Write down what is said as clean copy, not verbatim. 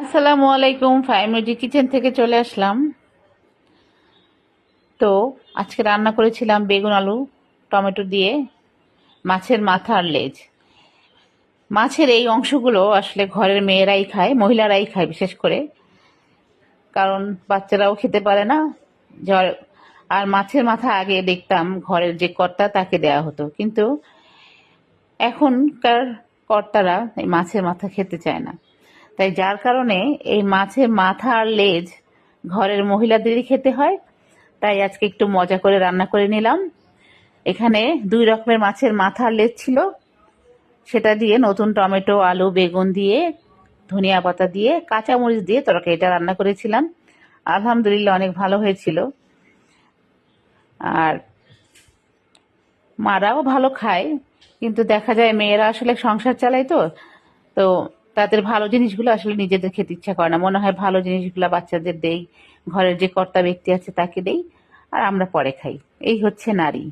আসসালামু আলাইকুম। ফাইমজি কিচেন থেকে চলে আসলাম। তো আজকে রান্না করেছিলাম বেগুন আলু টমেটো দিয়ে মাছের মাথা আর লেজ। মাছের এই অংশগুলো আসলে ঘরের মেয়েরাই খায়, মহিলারাই খায় বিশেষ করে, কারণ বাচ্চারাও খেতে পারে না। আর মাছের মাথা আগে দেখতাম ঘরের যে কর্তা তাকে দেয়া হতো, কিন্তু এখনকার কর্তারা এই মাছের মাথা খেতে চায় না। তাই যার কারণে এই মাছের মাথা আর লেজ ঘরের মহিলাদেরই খেতে হয়। তাই আজকে একটু মজা করে রান্না করে নিলাম। এখানে 2 রকমের মাছের মাথা আর লেজ ছিল, সেটা দিয়ে নতুন টমেটো আলু বেগুন দিয়ে ধনিয়া পাতা দিয়ে কাঁচামরিচ দিয়ে তরকারিটা রান্না করেছিলাম। আলহামদুলিল্লাহ অনেক ভালো হয়েছিল। আর মারাও ভালো খায়, কিন্তু দেখা যায় মেয়েরা আসলে সংসার চালায়, তো তো তাদের ভালো জিনিসগুলো আসলে নিজেদের খেতে ইচ্ছা করে না। মনে হয় ভালো জিনিসগুলো বাচ্চাদের দেই, ঘরের যে কর্তা ব্যক্তি আছে তাকে দেই, আর আমরা পরে খাই। এই হচ্ছে নারী।